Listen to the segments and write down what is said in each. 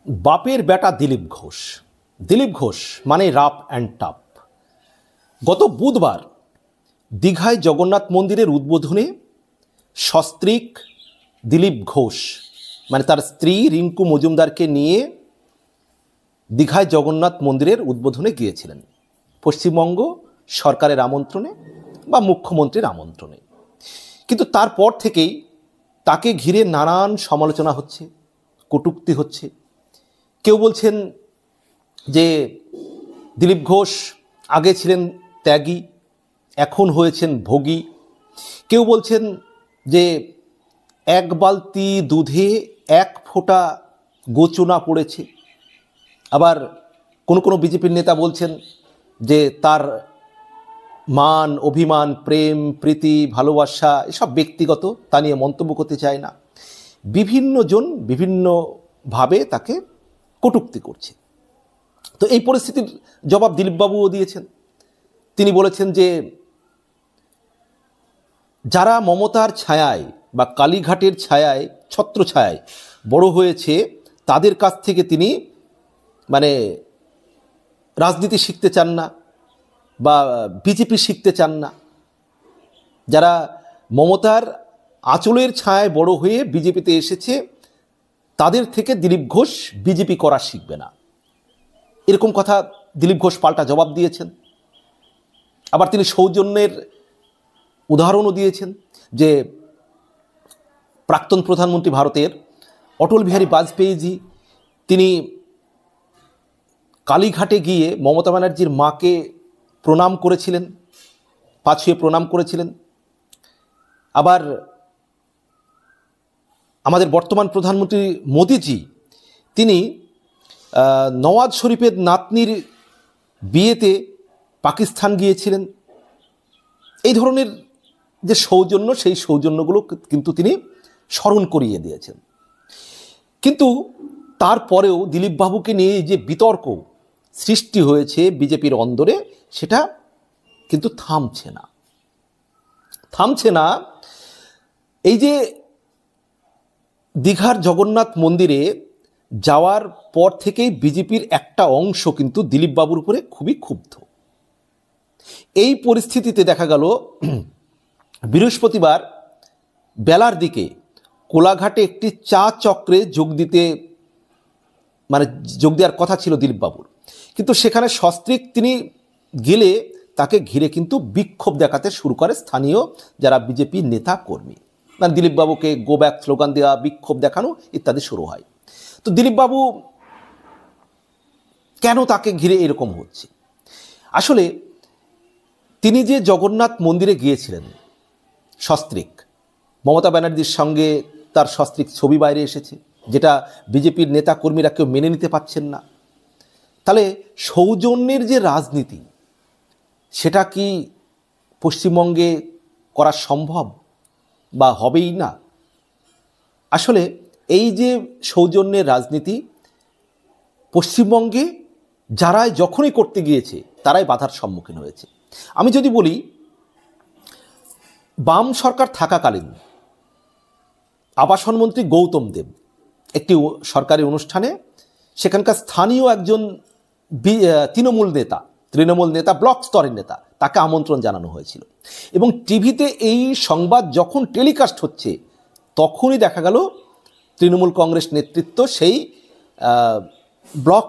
বাপের বেটা দিলীপ ঘোষ মানে রাফ অ্যান্ড টাফ। গত বুধবার দীঘায় জগন্নাথ মন্দিরের উদ্বোধনে সস্ত্রীক দিলীপ ঘোষ মানে তার স্ত্রী রিঙ্কু মজুমদারকে নিয়ে দীঘায় জগন্নাথ মন্দিরের উদ্বোধনে গিয়েছিলেন পশ্চিমবঙ্গ সরকারের আমন্ত্রণে বা মুখ্যমন্ত্রীর আমন্ত্রণে। কিন্তু তারপর থেকেই তাকে ঘিরে নানান সমালোচনা হচ্ছে, কটূক্তি হচ্ছে। কেউ বলছেন যে দিলীপ ঘোষ আগে ছিলেন ত্যাগী, এখন হয়েছেন ভোগী। কেউ বলছেন যে এক বালতি দুধে এক ফোঁটা গোচনা পড়েছে। আবার কোনো বিজেপির নেতা বলছেন যে তার মান, অভিমান, প্রেম, প্রীতি, ভালোবাসা এসব ব্যক্তিগত, তা নিয়ে মন্তব্য করতে চায় না। বিভিন্ন জন বিভিন্নভাবে তাকে কটূক্তি করছে। তো এই পরিস্থিতির জবাব দিলীপবাবুও দিয়েছেন। তিনি বলেছেন যে যারা মমতার ছায়ায় বা কালীঘাটের ছায়ায়, ছত্রছায়ায় বড় হয়েছে, তাদের কাছ থেকে তিনি রাজনীতি শিখতে চান না বা বিজেপি শিখতে চান না। যারা মমতার আঁচলের ছায়ায় বড় হয়ে বিজেপিতে এসেছে, তাদের থেকে দিলীপ ঘোষ বিজেপি করা শিখবে না, এরকম কথা দিলীপ ঘোষ পাল্টা জবাব দিয়েছেন। আবার তিনি সৌজন্যের উদাহরণও দিয়েছেন যে প্রাক্তন প্রধানমন্ত্রী ভারতের অটল বিহারী বাজপেয়ীজি তিনি কালীঘাটে গিয়ে মমতা ব্যানার্জির মাকে প্রণাম করেছিলেন, পা ছুঁয়ে প্রণাম করেছিলেন। আবার আমাদের বর্তমান প্রধানমন্ত্রী মোদিজি তিনি নওয়াজ শরীফের নাতনির বিয়েতে পাকিস্তান গিয়েছিলেন। এই ধরনের যে সৌজন্য, সেই সৌজন্যগুলো কিন্তু তিনি স্মরণ করিয়ে দিয়েছেন। কিন্তু তারপরেও দিলীপবাবুকে নিয়ে যে বিতর্ক সৃষ্টি হয়েছে বিজেপির অন্দরে, সেটা কিন্তু থামছে না। এই যে দীঘার জগন্নাথ মন্দিরে যাওয়ার পর থেকেই বিজেপির একটা অংশ কিন্তু দিলীপবাবুর উপরে খুবই ক্ষুব্ধ। এই পরিস্থিতিতে দেখা গেল বৃহস্পতিবার বেলার দিকে কোলাঘাটে একটি চা চক্রে যোগ দেওয়ার কথা ছিল দিলীপবাবুর, কিন্তু সেখানে সস্ত্রীক তিনি গেলে তাকে ঘিরে কিন্তু বিক্ষোভ দেখাতে শুরু করে স্থানীয় যারা বিজেপি নেতা কর্মী। দিলীপবাবুকে গো ব্যাক স্লোগান দেওয়া, বিক্ষোভ দেখানো ইত্যাদি শুরু হয়। তো দিলীপবাবু কেন তাকে ঘিরে এরকম হচ্ছে? আসলে তিনি যে জগন্নাথ মন্দিরে গিয়েছিলেন সস্ত্রীক, মমতা ব্যানার্জির সঙ্গে তার সস্ত্রীক ছবি বাইরে এসেছে, যেটা বিজেপির নেতা কর্মীরা কেউ মেনে নিতে পারছেন না। তাহলে সৌজন্যের যে রাজনীতি, সেটা কি পশ্চিমবঙ্গে করা সম্ভব বা হবেই না? আসলে এই যে সৌজন্যের রাজনীতি পশ্চিমবঙ্গে যারাই যখনই করতে গিয়েছে, তারাই বাধার সম্মুখীন হয়েছে। আমি যদি বলি, বাম সরকার থাকাকালীন আবাসনমন্ত্রী গৌতম দেব একটি সরকারি অনুষ্ঠানে সেখানকার স্থানীয় একজন তৃণমূল নেতা, ব্লক স্তরের নেতা, তাকে আমন্ত্রণ জানানো হয়েছিল এবং টিভিতে এই সংবাদ যখন টেলিকাস্ট হচ্ছে, তখনই দেখা গেল তৃণমূল কংগ্রেস নেতৃত্ব সেই ব্লক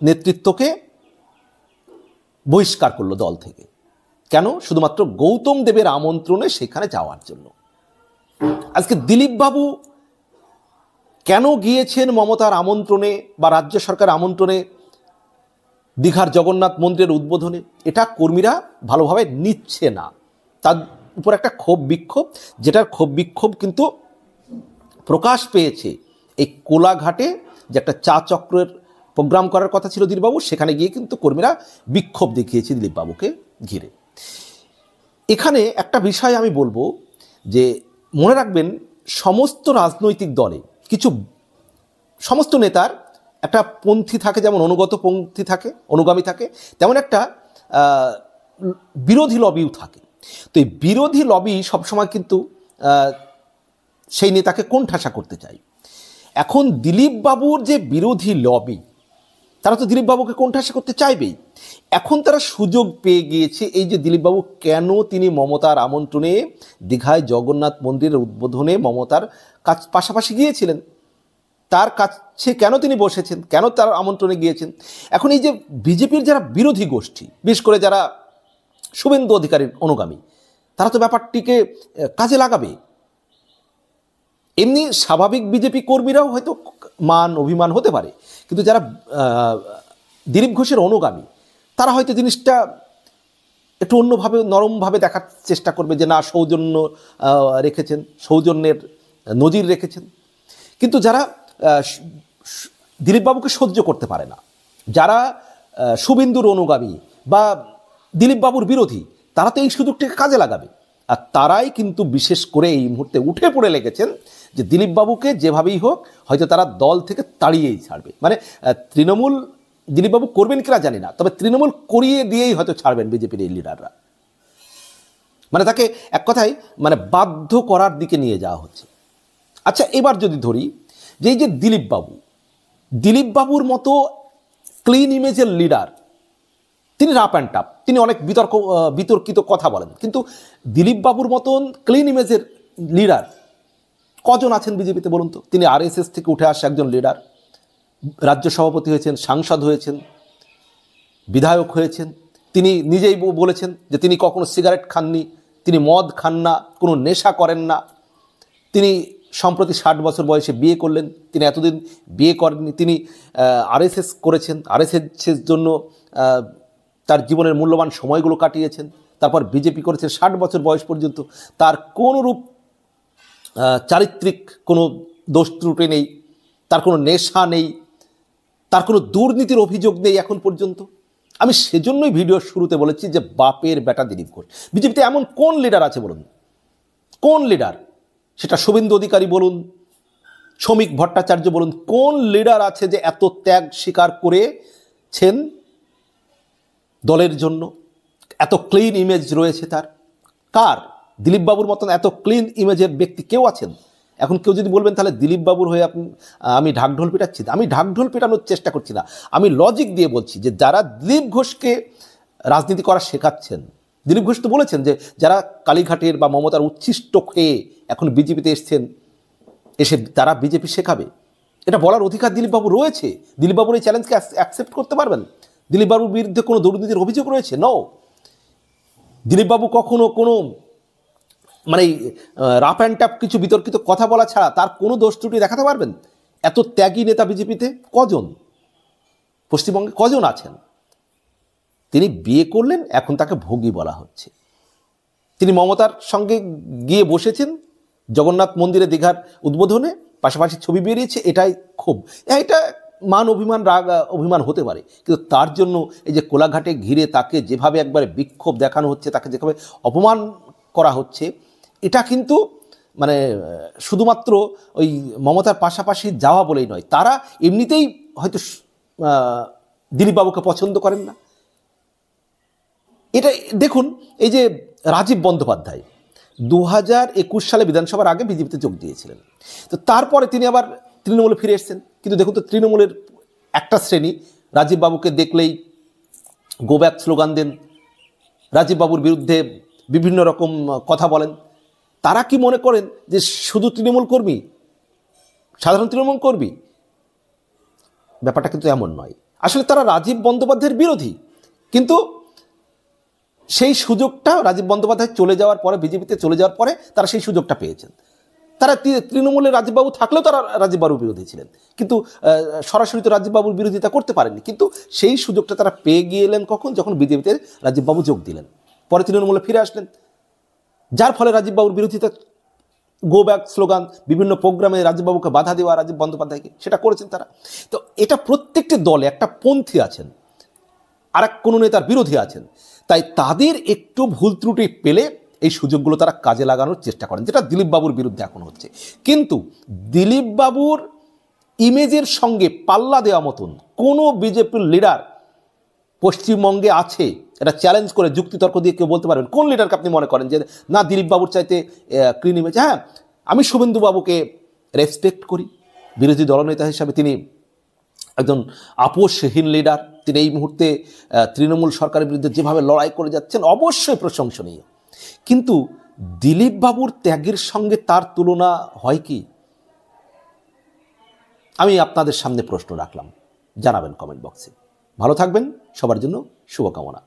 নেতৃত্বকে বহিষ্কার করলো দল থেকে। কেন? শুধুমাত্র গৌতম দেবের আমন্ত্রণে সেখানে যাওয়ার জন্য। আজকে দিলীপবাবু কেন গিয়েছেন মমতার আমন্ত্রণে বা রাজ্য সরকার আমন্ত্রণে দীঘার জগন্নাথ মন্দিরের উদ্বোধনে, এটা কর্মীরা ভালোভাবে নিচ্ছে না। তার উপর একটা ক্ষোভ বিক্ষোভ, যেটার ক্ষোভ বিক্ষোভ কিন্তু প্রকাশ পেয়েছে এই কোলাঘাটে যে একটা চা চক্রের প্রোগ্রাম করার কথা ছিল দিলীপবাবু, সেখানে গিয়ে কিন্তু কর্মীরা বিক্ষোভ দেখিয়েছে দিলীপবাবুকে ঘিরে। এখানে একটা বিষয় আমি বলবো যে মনে রাখবেন, সমস্ত রাজনৈতিক দলে সমস্ত নেতার একটা পন্থী থাকে, যেমন অনুগত পন্থী থাকে, অনুগামী থাকে, তেমন একটা বিরোধী লবিও থাকে। তো এই বিরোধী লবি সবসময় কিন্তু সেই নেতাকে কোণঠাসা করতে চায়। এখন দিলীপ বাবুর যে বিরোধী লবি, তারা তো দিলীপ বাবুকে কোণঠাসা করতে চাইবেই। এখন তারা সুযোগ পেয়ে গিয়েছে, এই যে দিলীপবাবু কেন তিনি মমতার আমন্ত্রণে দীঘায় জগন্নাথ মন্দিরের উদ্বোধনে মমতার পাশাপাশি গিয়েছিলেন, তার কাছে কেন তিনি বসেছেন, কেন তার আমন্ত্রণে গিয়েছেন। এখন এই যে বিজেপির যারা বিরোধী গোষ্ঠী, বিশেষ করে যারা শুভেন্দু অধিকারীর অনুগামী, তারা তো ব্যাপারটিকে কাজে লাগাবে। এমনি স্বাভাবিক বিজেপি কর্মীরাও হয়তো মান অভিমান হতে পারে, কিন্তু যারা দিলীপ ঘোষের অনুগামী, তারা হয়তো জিনিসটা একটু অন্যভাবে নরমভাবে দেখার চেষ্টা করবে, যে না সৌজন্য রেখেছেন, সৌজন্যের নজির রেখেছেন। কিন্তু যারা দিলীপবাবুকে সহ্য করতে পারে না, যারা শুভেন্দুর অনুগামী বা দিলীপবাবুর বিরোধী, তারা তো এই সুযোগটাকে কাজে লাগাবে। আর তারাই কিন্তু বিশেষ করে এই মুহূর্তে উঠে পড়ে লেগেছেন যে দিলীপবাবুকে যেভাবেই হোক হয়তো তারা দল থেকে তাড়িয়েই ছাড়বে। মানে তৃণমূল দিলীপবাবু করবেন কিনা জানি না, তবে তৃণমূল করিয়ে দিয়েই হয়তো ছাড়বেন বিজেপির এই লিডাররা। মানে তাকে এক কথায় মানে বাধ্য করার দিকে নিয়ে যাওয়া হচ্ছে। আচ্ছা, এবার যদি ধরি যে এই যে দিলীপবাবুর মতো ক্লিন ইমেজের লিডার, তিনি রাফ অ্যান্ড টাফ, তিনি অনেক বিতর্কিত কথা বলেন, কিন্তু দিলীপবাবুর মতন ক্লিন ইমেজের লিডার কজন আছেন বিজেপিতে বলুন তো? তিনি আরএসএস থেকে উঠে আসা একজন লিডার, রাজ্য সভাপতি হয়েছেন, সাংসদ হয়েছেন, বিধায়ক হয়েছেন। তিনি নিজেই বলেছেন যে তিনি কখনো সিগারেট খাননি, তিনি মদ খান না, কোনো নেশা করেন না। তিনি সম্প্রতি 60 বছর বয়সে বিয়ে করলেন, তিনি এতদিন বিয়ে করেননি। তিনি আরএসএস করেছেন, আরএসএসের জন্য তার জীবনের মূল্যবান সময়গুলো কাটিয়েছেন। তারপর বিজেপি করেছেন 60 বছর বয়স পর্যন্ত। তার কোনোরূপ চারিত্রিক কোনো দোষ ত্রুটি নেই, তার কোনো নেশা নেই, তার কোনো দুর্নীতির অভিযোগ নেই এখন পর্যন্ত। আমি সেজন্যই ভিডিওর শুরুতে বলেছি যে বাপের বেটা দিলীপ ঘোষ। বিজেপিতে এমন কোন লিডার আছে বলুন? কোন লিডার? সেটা শুভেন্দু অধিকারী বলুন, শ্রমিক ভট্টাচার্য বলুন, কোন লিডার আছে যে এত ত্যাগ স্বীকার করেছেন দলের জন্য, এত ক্লিন ইমেজ রয়েছে তার? কার? দিলীপবাবুর মতন এত ক্লিন ইমেজের ব্যক্তি কেউ আছেন? এখন কেউ যদি বলবেন তাহলে দিলীপবাবুর হয়ে আমি ঢাকঢোল পেটাচ্ছি, আমি ঢাকঢোল পেটানোর চেষ্টা করছি না, আমি লজিক দিয়ে বলছি যে যারা দিলীপ ঘোষকে রাজনীতি করা শেখাচ্ছেন, দিলীপ ঘোষ তো বলেছেন যে যারা কালীঘাটের বা মমতার উচ্ছিষ্ট খেয়ে এখন বিজেপিতে এসছেন, এসে তারা বিজেপি শেখাবে, এটা বলার অধিকার দিলীপবাবু রয়েছে। দিলীপবাবুর এই চ্যালেঞ্জকে অ্যাকসেপ্ট করতে পারবেন? দিলীপবাবুর বিরুদ্ধে কোনো দুর্নীতির অভিযোগ রয়েছে? নো। দিলীপবাবু কখনো কোনো মানে রাফ অ্যান্ড টাফ কিছু বিতর্কিত কথা বলা ছাড়া তার কোনো দোষ ত্রুটি দেখাতে পারবেন? এত ত্যাগী নেতা বিজেপিতে কজন, পশ্চিমবঙ্গে কজন আছেন? তিনি বিয়ে করলেন, এখন তাকে ভোগী বলা হচ্ছে। তিনি মমতার সঙ্গে গিয়ে বসেছেন জগন্নাথ মন্দিরে দীঘার উদ্বোধনে, পাশাপাশি ছবি বেরিয়েছে, এটাই খুব, এটা মান অভিমান রাগ অভিমান হতে পারে, কিন্তু তার জন্য এই যে কোলাঘাটে ঘিরে তাকে যেভাবে একবারে বিক্ষোভ দেখানো হচ্ছে, তাকে যেভাবে অপমান করা হচ্ছে, এটা কিন্তু মানে শুধুমাত্র ওই মমতার পাশাপাশি যাওয়া বলেই নয়, তারা এমনিতেই হয়তো দিলীপবাবুকে পছন্দ করেন না। এটা দেখুন, এই যে রাজীব বন্দ্যোপাধ্যায় 2021 সালে বিধানসভার আগে বিজেপিতে যোগ দিয়েছিলেন, তো তারপরে তিনি আবার তৃণমূলে ফিরে এসেছেন। কিন্তু দেখুন তো, তৃণমূলের একটা শ্রেণী রাজীববাবুকে দেখলেই গো ব্যাক স্লোগান দেন, রাজীববাবুর বিরুদ্ধে বিভিন্ন রকম কথা বলেন। তারা কি মনে করেন যে শুধু তৃণমূল কর্মী, সাধারণ তৃণমূল কর্মী? ব্যাপারটা কিন্তু এমন নয়। আসলে তারা রাজীব বন্দ্যোপাধ্যায়ের বিরোধী, কিন্তু সেই সুযোগটা রাজীব বন্দ্যোপাধ্যায় চলে যাওয়ার পরে, বিজেপিতে চলে যাওয়ার পরে তারা সেই সুযোগটা পেয়েছেন। তারা তৃণমূলে রাজীববাবু থাকলেও তারা রাজীববাবুর বিরোধী ছিলেন, কিন্তু সরাসরি তো রাজীববাবুর বিরোধিতা করতে পারেননি। কিন্তু সেই সুযোগটা তারা পেয়ে গিয়েলেন কখন? যখন বিজেপিতে রাজীববাবু যোগ দিলেন, পরে তৃণমূলে ফিরে আসলেন, যার ফলে রাজীববাবুর বিরোধিতা, গো ব্যাক স্লোগান, বিভিন্ন প্রোগ্রামে রাজীববাবুকে বাধা দেওয়া, রাজীব বন্দ্যোপাধ্যায়কে, সেটা করেছেন তারা। তো এটা প্রত্যেকটি দলে একটা পন্থী আছেন, আর এক কোনো নেতার বিরোধী আছেন, তাই তাদের একটু ভুল ত্রুটি পেলে এই সুযোগগুলো তারা কাজে লাগানোর চেষ্টা করেন, যেটা দিলীপবাবুর বিরুদ্ধে এখন হচ্ছে। কিন্তু দিলীপবাবুর ইমেজের সঙ্গে পাল্লা দেওয়া মতন কোনো বিজেপির লিডার পশ্চিমবঙ্গে আছে? এটা চ্যালেঞ্জ করে যুক্তিতর্ক দিয়ে কেউ বলতে পারবেন? কোন লিডারকে আপনি মনে করেন যে না দিলীপবাবুর চাইতে ক্লিন ইমেজ? হ্যাঁ, আমি শুভেন্দুবাবুকে রেসপেক্ট করি, বিরোধী দলনেতা হিসাবে তিনি একজন আপোষহীন লিডার। তিনি এই মুহূর্তে তৃণমূল সরকারের বিরুদ্ধে যেভাবে লড়াই করে যাচ্ছেন অবশ্যই প্রশংসনীয়, কিন্তু দিলীপ বাবুর ত্যাগের সঙ্গে তার তুলনা হয় কি? আমি আপনাদের সামনে প্রশ্ন রাখলাম, জানাবেন কমেন্ট বক্সে। ভালো থাকবেন, সবার জন্য শুভকামনা।